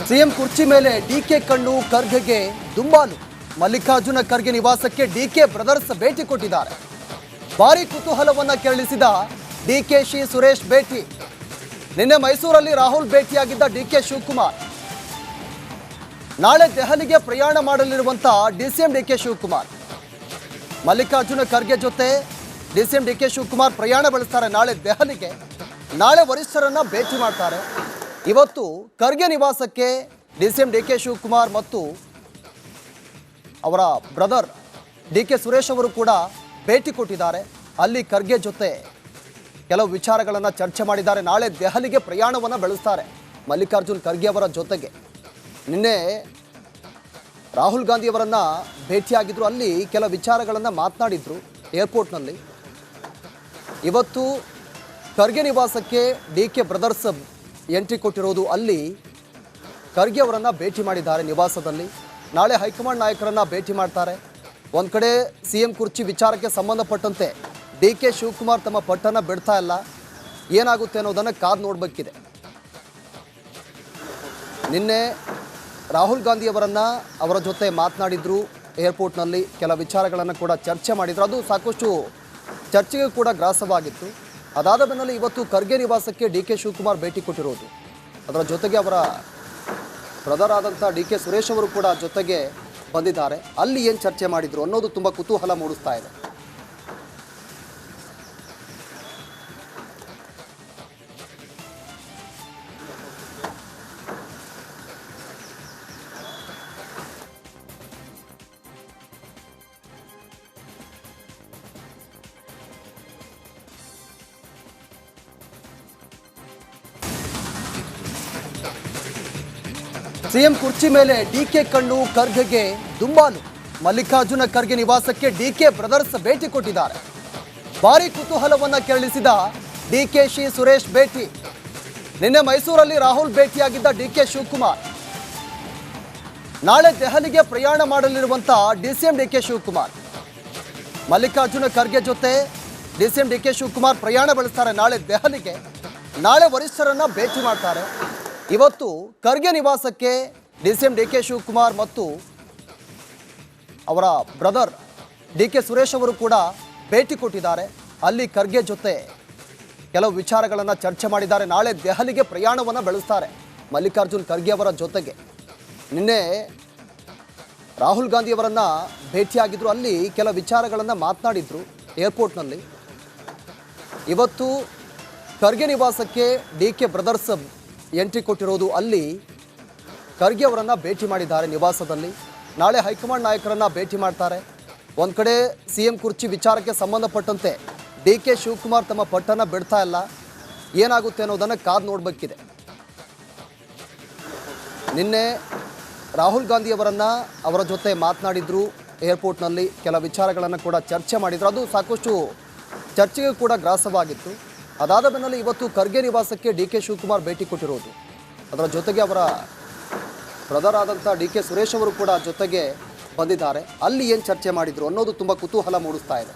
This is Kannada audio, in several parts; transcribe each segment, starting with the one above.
ಸಿಎಂ ಕುರ್ಚಿ ಮೇಲೆ ಡಿಕೆ ಕಣ್ಣು ಖರ್ಗೆಗೆ ದುಂಬಾಲು. ಮಲ್ಲಿಕಾರ್ಜುನ ಖರ್ಗೆ ನಿವಾಸಕ್ಕೆ ಡಿಕೆ ಬ್ರದರ್ಸ್ ಭೇಟಿ ಕೊಟ್ಟಿದ್ದಾರೆ. ಭಾರಿ ಕುತೂಹಲವನ್ನ ಕೆರಳಿಸಿದ ಡಿಕೆಶಿ ಸುರೇಶ್ ಭೇಟಿ. ನಿನ್ನೆ ಮೈಸೂರಲ್ಲಿ ರಾಹುಲ್ ಭೇಟಿಯಾಗಿದ್ದ ಡಿಕೆ ಶಿವಕುಮಾರ್ ನಾಳೆ ದೆಹಲಿಗೆ ಪ್ರಯಾಣ ಮಾಡಲಿರುವಂತಹ ಡಿಸಿಎಂ ಡಿಕೆ ಶಿವಕುಮಾರ್ ಮಲ್ಲಿಕಾರ್ಜುನ ಖರ್ಗೆ ಜೊತೆ ಡಿಸಿಎಂ ಡಿಕೆ ಶಿವಕುಮಾರ್ ಪ್ರಯಾಣ ಬೆಳೆಸ್ತಾರೆ ನಾಳೆ ದೆಹಲಿಗೆ. ನಾಳೆ ವರಿಷ್ಠರನ್ನ ಭೇಟಿ ಮಾಡ್ತಾರೆ. ಇವತ್ತು ಖರ್ಗೆ ನಿವಾಸಕ್ಕೆ ಡಿಸಿಎಂ ಡಿಕೆ ಶಿವಕುಮಾರ್ ಮತ್ತು ಅವರ ಬ್ರದರ್ ಡಿಕೆ ಸುರೇಶ್ ಅವರು ಕೂಡ ಭೇಟಿ ಕೊಟ್ಟಿದ್ದಾರೆ. ಅಲ್ಲಿ ಖರ್ಗೆ ಜೊತೆ ಕೆಲವು ವಿಚಾರಗಳನ್ನು ಚರ್ಚೆ ಮಾಡಿದ್ದಾರೆ. ನಾಳೆ ದೆಹಲಿಗೆ ಪ್ರಯಾಣವನ್ನು ಬೆಳೆಸ್ತಾರೆ ಮಲ್ಲಿಕಾರ್ಜುನ್ ಖರ್ಗೆ ಅವರ ಜೊತೆಗೆ. ನಿನ್ನೆ ರಾಹುಲ್ ಗಾಂಧಿ ಅವರನ್ನು ಭೇಟಿಯಾಗಿದ್ದರು. ಅಲ್ಲಿ ಕೆಲ ವಿಚಾರಗಳನ್ನು ಮಾತನಾಡಿದರು ಏರ್ಪೋರ್ಟ್ನಲ್ಲಿ. ಇವತ್ತು ಖರ್ಗೆ ನಿವಾಸಕ್ಕೆ ಡಿಕೆ ಬ್ರದರ್ಸ್ ಎಂಟ್ರಿ ಕೊಟ್ಟಿರೋದು. ಅಲ್ಲಿ ಖರ್ಗೆ ಅವರನ್ನು ಭೇಟಿ ಮಾಡಿದ್ದಾರೆ ನಿವಾಸದಲ್ಲಿ. ನಾಳೆ ಹೈಕಮಾಂಡ್ ನಾಯಕರನ್ನು ಭೇಟಿ ಮಾಡ್ತಾರೆ. ಒಂದು ಕಡೆ ಸಿಎಂ ಕುರ್ಚಿ ವಿಚಾರಕ್ಕೆ ಸಂಬಂಧಪಟ್ಟಂತೆ ಡಿಕೆ ಶಿವಕುಮಾರ್ ತಮ್ಮ ಪಟ್ಟನ್ನು ಬಿಡ್ತಾ ಇಲ್ಲ. ಏನಾಗುತ್ತೆ ಅನ್ನೋದನ್ನು ಕಾದು ನೋಡಬೇಕಿದೆ. ನಿನ್ನೆ ರಾಹುಲ್ ಗಾಂಧಿ ಅವರ ಜೊತೆ ಮಾತನಾಡಿದ್ರು ಏರ್ಪೋರ್ಟ್ನಲ್ಲಿ. ಕೆಲ ವಿಚಾರಗಳನ್ನು ಕೂಡ ಚರ್ಚೆ ಮಾಡಿದ್ರು. ಅದು ಸಾಕಷ್ಟು ಚರ್ಚೆಗೆ ಕೂಡ ಗ್ರಾಸವಾಗಿತ್ತು. ಅದಾದ ಬೆನ್ನಲ್ಲೇ ಇವತ್ತು ಖರ್ಗೆ ನಿವಾಸಕ್ಕೆ ಡಿಕೆ ಶಿವಕುಮಾರ್ ಭೇಟಿ ಕೊಟ್ಟಿರೋದು. ಅದರ ಜೊತೆಗೆ ಅವರ ಬ್ರದರ್ ಆದಂಥ ಡಿಕೆ ಸುರೇಶ್ ಅವರು ಕೂಡ ಜೊತೆಗೆ ಬಂದಿದ್ದಾರೆ. ಅಲ್ಲಿ ಏನು ಚರ್ಚೆ ಮಾಡಿದ್ರು ಅನ್ನೋದು ತುಂಬ ಕುತೂಹಲ ಮೂಡಿಸ್ತಾ ಇದೆ. ಸಿಎಂ ಕುರ್ಚಿ ಮೇಲೆ ಡಿಕೆ ಕಣ್ಣು ಖರ್ಗೆಗೆ ದುಂಬಾಲು. ಮಲ್ಲಿಕಾರ್ಜುನ ಖರ್ಗೆ ನಿವಾಸಕ್ಕೆ ಡಿಕೆ ಬ್ರದರ್ಸ್ ಭೇಟಿ ಕೊಟ್ಟಿದ್ದಾರೆ. ಭಾರಿ ಕುತೂಹಲವನ್ನ ಕೆರಳಿಸಿದ ಡಿಕೆಶಿ ಸುರೇಶ್ ಭೇಟಿ. ನಿನ್ನೆ ಮೈಸೂರಲ್ಲಿ ರಾಹುಲ್ ಭೇಟಿಯಾಗಿದ್ದ ಡಿಕೆ ಶಿವಕುಮಾರ್ ನಾಳೆ ದೆಹಲಿಗೆ ಪ್ರಯಾಣ ಮಾಡಲಿರುವಂತಹ ಡಿಸಿಎಂ ಡಿಕೆ ಶಿವಕುಮಾರ್ ಮಲ್ಲಿಕಾರ್ಜುನ ಖರ್ಗೆ ಜೊತೆ ಡಿಸಿಎಂ ಡಿಕೆ ಶಿವಕುಮಾರ್ ಪ್ರಯಾಣ ಬೆಳೆಸ್ತಾರೆ ನಾಳೆ ದೆಹಲಿಗೆ. ನಾಳೆ ವರಿಷ್ಠರನ್ನ ಭೇಟಿ ಮಾಡ್ತಾರೆ. ಇವತ್ತು ಖರ್ಗೆ ನಿವಾಸಕ್ಕೆ ಡಿಸಿಎಂ ಡಿಕೆ ಶಿವಕುಮಾರ್ ಮತ್ತು ಅವರ ಬ್ರದರ್ ಡಿಕೆ ಸುರೇಶ್ ಅವರು ಕೂಡ ಭೇಟಿ ಕೊಟ್ಟಿದ್ದಾರೆ. ಅಲ್ಲಿ ಖರ್ಗೆ ಜೊತೆ ಕೆಲವು ವಿಚಾರಗಳನ್ನು ಚರ್ಚೆ ಮಾಡಿದ್ದಾರೆ. ನಾಳೆ ದೆಹಲಿಗೆ ಪ್ರಯಾಣವನ್ನು ಬೆಳೆಸ್ತಾರೆ ಮಲ್ಲಿಕಾರ್ಜುನ್ ಖರ್ಗೆ ಅವರ ಜೊತೆಗೆ. ನಿನ್ನೆ ರಾಹುಲ್ ಗಾಂಧಿ ಅವರನ್ನು ಭೇಟಿಯಾಗಿದ್ದರು. ಅಲ್ಲಿ ಕೆಲ ವಿಚಾರಗಳನ್ನು ಮಾತನಾಡಿದರು ಏರ್ಪೋರ್ಟ್ನಲ್ಲಿ. ಇವತ್ತು ಖರ್ಗೆ ನಿವಾಸಕ್ಕೆ ಡಿಕೆ ಬ್ರದರ್ಸ್ ಎಂಟ್ರಿ ಕೊಟ್ಟಿರೋದು. ಅಲ್ಲಿ ಖರ್ಗೆ ಅವರನ್ನು ಭೇಟಿ ಮಾಡಿದ್ದಾರೆ ನಿವಾಸದಲ್ಲಿ. ನಾಳೆ ಹೈಕಮಾಂಡ್ ನಾಯಕರನ್ನು ಭೇಟಿ ಮಾಡ್ತಾರೆ. ಒಂದು ಕಡೆ ಸಿಎಂ ಕುರ್ಚಿ ವಿಚಾರಕ್ಕೆ ಸಂಬಂಧಪಟ್ಟಂತೆ ಡಿಕೆ ಶಿವಕುಮಾರ್ ತಮ್ಮ ಪಟ್ಟನ್ನು ಬಿಡ್ತಾ ಇಲ್ಲ. ಏನಾಗುತ್ತೆ ಅನ್ನೋದನ್ನು ಕಾದು ನೋಡಬೇಕಿದೆ. ನಿನ್ನೆ ರಾಹುಲ್ ಗಾಂಧಿ ಅವರ ಜೊತೆ ಮಾತನಾಡಿದ್ರು ಏರ್ಪೋರ್ಟ್ನಲ್ಲಿ. ಕೆಲ ವಿಚಾರಗಳನ್ನು ಕೂಡ ಚರ್ಚೆ ಮಾಡಿದ್ರು. ಅದು ಸಾಕಷ್ಟು ಚರ್ಚೆಗೆ ಕೂಡ ಗ್ರಾಸವಾಗಿತ್ತು. ಅದಾದ ಬೆನ್ನಲ್ಲೇ ಇವತ್ತು ಖರ್ಗೆ ನಿವಾಸಕ್ಕೆ ಡಿಕೆ ಶಿವಕುಮಾರ್ ಭೇಟಿ ಕೊಟ್ಟಿರೋದು. ಅದರ ಜೊತೆಗೆ ಅವರ ಬ್ರದರ್ ಆದಂಥ ಡಿಕೆ ಸುರೇಶ್ ಅವರು ಕೂಡ ಜೊತೆಗೆ ಬಂದಿದ್ದಾರೆ. ಅಲ್ಲಿ ಏನು ಚರ್ಚೆ ಮಾಡಿದ್ರು ಅನ್ನೋದು ತುಂಬ ಕುತೂಹಲ ಮೂಡಿಸ್ತಾ ಇದೆ.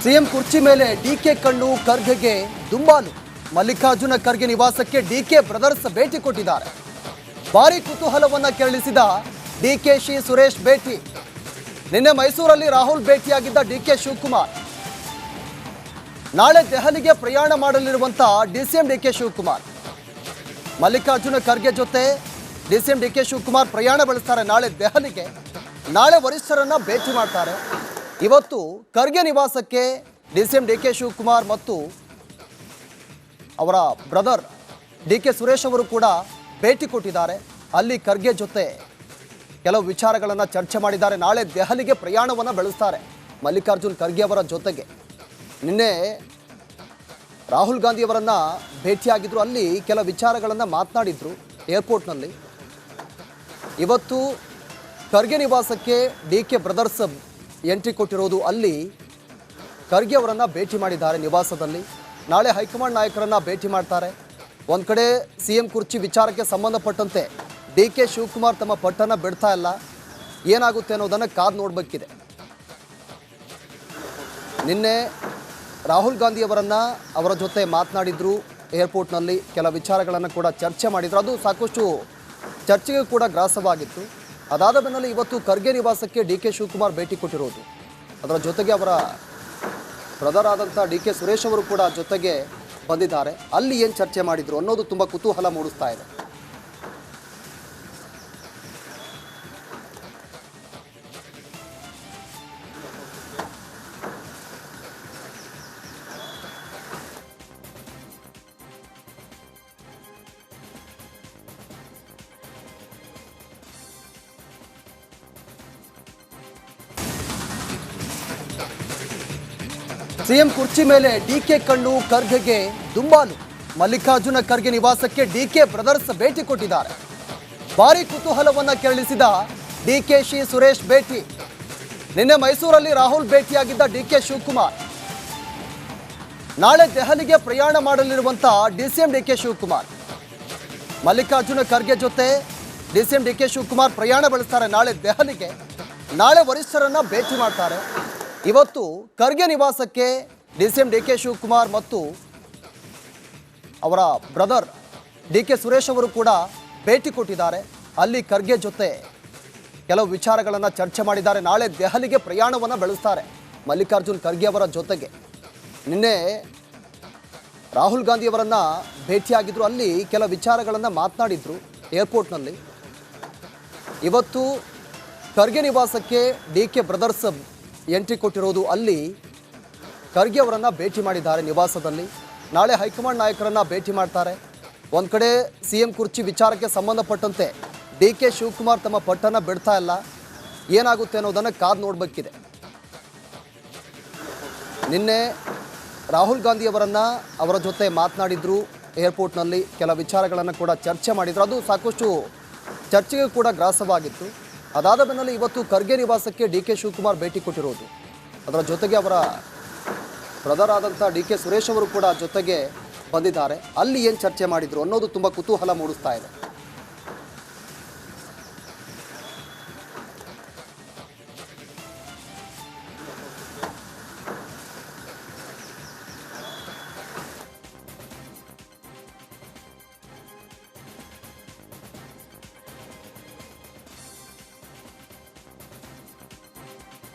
ಸಿಎಂ ಕುರ್ಚಿ ಮೇಲೆ ಡಿಕೆ ಕಣ್ಣು ಖರ್ಗೆಗೆ ದುಂಬಾಲು. ಮಲ್ಲಿಕಾರ್ಜುನ ಖರ್ಗೆ ನಿವಾಸಕ್ಕೆ ಡಿಕೆ ಬ್ರದರ್ಸ್ ಭೇಟಿ ಕೊಟ್ಟಿದ್ದಾರೆ. ಭಾರಿ ಕುತೂಹಲವನ್ನ ಕೆರಳಿಸಿದ ಡಿಕೆಶಿ ಸುರೇಶ್ ಭೇಟಿ. ನಿನ್ನೆ ಮೈಸೂರಲ್ಲಿ ರಾಹುಲ್ ಭೇಟಿಯಾಗಿದ್ದ ಡಿಕೆ ಶಿವಕುಮಾರ್ ನಾಳೆ ದೆಹಲಿಗೆ ಪ್ರಯಾಣ ಮಾಡಲಿರುವಂತಹ ಡಿಸಿಎಂ ಡಿಕೆ ಶಿವಕುಮಾರ್ ಮಲ್ಲಿಕಾರ್ಜುನ ಖರ್ಗೆ ಜೊತೆ ಡಿಸಿಎಂ ಡಿಕೆ ಶಿವಕುಮಾರ್ ಪ್ರಯಾಣ ಬೆಳೆಸ್ತಾರೆ ನಾಳೆ ದೆಹಲಿಗೆ. ನಾಳೆ ವರಿಷ್ಠರನ್ನ ಭೇಟಿ ಮಾಡ್ತಾರೆ. ಇವತ್ತು ಖರ್ಗೆ ನಿವಾಸಕ್ಕೆ ಡಿಸಿಎಂ ಡಿಕೆ ಶಿವಕುಮಾರ್ ಮತ್ತು ಅವರ ಬ್ರದರ್ ಡಿಕೆ ಸುರೇಶ್ ಅವರು ಕೂಡ ಭೇಟಿ ಕೊಟ್ಟಿದ್ದಾರೆ. ಅಲ್ಲಿ ಖರ್ಗೆ ಜೊತೆ ಕೆಲವು ವಿಚಾರಗಳನ್ನು ಚರ್ಚೆ ಮಾಡಿದ್ದಾರೆ. ನಾಳೆ ದೆಹಲಿಗೆ ಪ್ರಯಾಣವನ್ನು ಬೆಳೆಸ್ತಾರೆ ಮಲ್ಲಿಕಾರ್ಜುನ್ ಖರ್ಗೆ ಅವರ ಜೊತೆಗೆ. ನಿನ್ನೆ ರಾಹುಲ್ ಗಾಂಧಿ ಅವರನ್ನು ಭೇಟಿಯಾಗಿದ್ದರು. ಅಲ್ಲಿ ಕೆಲ ವಿಚಾರಗಳನ್ನು ಮಾತನಾಡಿದ್ರು ಏರ್ಪೋರ್ಟ್ನಲ್ಲಿ. ಇವತ್ತು ಖರ್ಗೆ ನಿವಾಸಕ್ಕೆ ಡಿಕೆ ಬ್ರದರ್ಸ್ ಎಂಟ್ರಿ ಕೊಟ್ಟಿರೋದು. ಅಲ್ಲಿ ಖರ್ಗೆ ಅವರನ್ನು ಭೇಟಿ ಮಾಡಿದ್ದಾರೆ ನಿವಾಸದಲ್ಲಿ. ನಾಳೆ ಹೈಕಮಾಂಡ್ ನಾಯಕರನ್ನು ಭೇಟಿ ಮಾಡ್ತಾರೆ. ಒಂದು ಕಡೆ CM ಕುರ್ಚಿ ವಿಚಾರಕ್ಕೆ ಸಂಬಂಧಪಟ್ಟಂತೆ DK ಶಿವಕುಮಾರ್ ತಮ್ಮ ಪಟ್ಟನ್ನು ಬಿಡ್ತಾ ಇಲ್ಲ. ಏನಾಗುತ್ತೆ ಅನ್ನೋದನ್ನು ಕಾದು ನೋಡಬೇಕಿದೆ. ನಿನ್ನೆ ರಾಹುಲ್ ಗಾಂಧಿಯವರನ್ನು ಅವರ ಜೊತೆ ಮಾತನಾಡಿದ್ರು. ಏರ್ಪೋರ್ಟ್ನಲ್ಲಿ ಕೆಲ ವಿಚಾರಗಳನ್ನು ಕೂಡ ಚರ್ಚೆ ಮಾಡಿದ್ರು. ಅದು ಸಾಕಷ್ಟು ಚರ್ಚೆಗೆ ಕೂಡ ಗ್ರಾಸವಾಗಿತ್ತು. ಅದಾದ ಬೆನ್ನಲ್ಲೇ ಇವತ್ತು ಖರ್ಗೆ ನಿವಾಸಕ್ಕೆ DK ಶಿವಕುಮಾರ್ ಭೇಟಿ ಕೊಟ್ಟಿರೋದು. ಅದರ ಜೊತೆಗೆ ಅವರ ಬ್ರದರ್ ಆದಂಥ DK ಸುರೇಶ್ ಅವರು ಕೂಡ ಜೊತೆಗೆ ಬಂದಿದ್ದಾರೆ. ಅಲ್ಲಿ ಏನು ಚರ್ಚೆ ಮಾಡಿದ್ರು ಅನ್ನೋದು ತುಂಬ ಕುತೂಹಲ ಮೂಡಿಸ್ತಾ ಇದೆ. CM ಕುರ್ಚಿ ಮೇಲೆ DK ಕಣ್ಣು, ಖರ್ಗೆಗೆ ದುಂಬಾಲು. ಮಲ್ಲಿಕಾರ್ಜುನ ಖರ್ಗೆ ನಿವಾಸಕ್ಕೆ DK ಬ್ರದರ್ಸ್ ಭೇಟಿ ಕೊಟ್ಟಿದ್ದಾರೆ. ಭಾರಿ ಕುತೂಹಲವನ್ನ ಕೆರಳಿಸಿದ DKಶ ಸುರೇಶ್ ಭೇಟಿ. ನಿನ್ನೆ ಮೈಸೂರಲ್ಲಿ ರಾಹುಲ್ ಭೇಟಿಯಾಗಿದ್ದ DK ಶಿವಕುಮಾರ್ ನಾಳೆ ದೆಹಲಿಗೆ ಪ್ರಯಾಣ ಮಾಡಲಿರುವಂತ DCM DK ಶಿವಕುಮಾರ್ ಮಲ್ಲಿಕಾರ್ಜುನ ಖರ್ಗೆ ಜೊತೆ DCM DK ಶಿವಕುಮಾರ್ ಪ್ರಯಾಣ ಬೆಳೆಸ್ತಾರೆ ನಾಳೆ ದೆಹಲಿಗೆ. ನಾಳೆ ವರಿಷ್ಠರನ್ನ ಭೇಟಿ ಮಾಡ್ತಾರೆ. ಇವತ್ತು ಖರ್ಗೆ ನಿವಾಸಕ್ಕೆ DCM DK ಶಿವಕುಮಾರ್ ಮತ್ತು ಅವರ ಬ್ರದರ್ DK ಸುರೇಶ್ ಅವರು ಕೂಡ ಭೇಟಿ ಕೊಟ್ಟಿದ್ದಾರೆ. ಅಲ್ಲಿ ಖರ್ಗೆ ಜೊತೆ ಕೆಲವು ವಿಚಾರಗಳನ್ನು ಚರ್ಚೆ ಮಾಡಿದ್ದಾರೆ. ನಾಳೆ ದೆಹಲಿಗೆ ಪ್ರಯಾಣವನ್ನು ಬೆಳೆಸ್ತಾರೆ ಮಲ್ಲಿಕಾರ್ಜುನ್ ಖರ್ಗೆ ಅವರ ಜೊತೆಗೆ. ನಿನ್ನೆ ರಾಹುಲ್ ಗಾಂಧಿಯವರನ್ನು ಭೇಟಿಯಾಗಿದ್ದರು. ಅಲ್ಲಿ ಕೆಲ ವಿಚಾರಗಳನ್ನು ಮಾತನಾಡಿದರು ಏರ್ಪೋರ್ಟ್ನಲ್ಲಿ. ಇವತ್ತು ಖರ್ಗೆ ನಿವಾಸಕ್ಕೆ DK ಬ್ರದರ್ಸ್ ಎಂಟ್ರಿ ಕೊಟ್ಟಿರೋದು. ಅಲ್ಲಿ ಖರ್ಗೆ ಅವರನ್ನು ಭೇಟಿ ಮಾಡಿದ್ದಾರೆ ನಿವಾಸದಲ್ಲಿ. ನಾಳೆ ಹೈಕಮಾಂಡ್ ನಾಯಕರನ್ನು ಭೇಟಿ ಮಾಡ್ತಾರೆ. ಒಂದು ಕಡೆ CM ಕುರ್ಚಿ ವಿಚಾರಕ್ಕೆ ಸಂಬಂಧಪಟ್ಟಂತೆ DK ಶಿವಕುಮಾರ್ ತಮ್ಮ ಪಟ್ಟನ್ನು ಬಿಡ್ತಾ ಇಲ್ಲ. ಏನಾಗುತ್ತೆ ಅನ್ನೋದನ್ನು ಕಾದು ನೋಡಬೇಕಿದೆ. ನಿನ್ನೆ ರಾಹುಲ್ ಗಾಂಧಿಯವರನ್ನು ಅವರ ಜೊತೆ ಮಾತನಾಡಿದ್ರು. ಏರ್ಪೋರ್ಟ್ನಲ್ಲಿ ಕೆಲ ವಿಚಾರಗಳನ್ನು ಕೂಡ ಚರ್ಚೆ ಮಾಡಿದ್ರು. ಅದು ಸಾಕಷ್ಟು ಚರ್ಚೆಗೆ ಕೂಡ ಗ್ರಾಸವಾಗಿತ್ತು. ಅದಾದ ಬೆನ್ನಲ್ಲೇ ಇವತ್ತು ಖರ್ಗೆ ನಿವಾಸಕ್ಕೆ DK ಶಿವಕುಮಾರ್ ಭೇಟಿ ಕೊಟ್ಟಿರೋದು. ಅದರ ಜೊತೆಗೆ ಅವರ ಬ್ರದರ್ ಆದಂಥ DK ಸುರೇಶ್ ಅವರು ಕೂಡ ಜೊತೆಗೆ ಬಂದಿದ್ದಾರೆ. ಅಲ್ಲಿ ಏನು ಚರ್ಚೆ ಮಾಡಿದ್ರು ಅನ್ನೋದು ತುಂಬ ಕುತೂಹಲ ಮೂಡಿಸ್ತಾ ಇದೆ.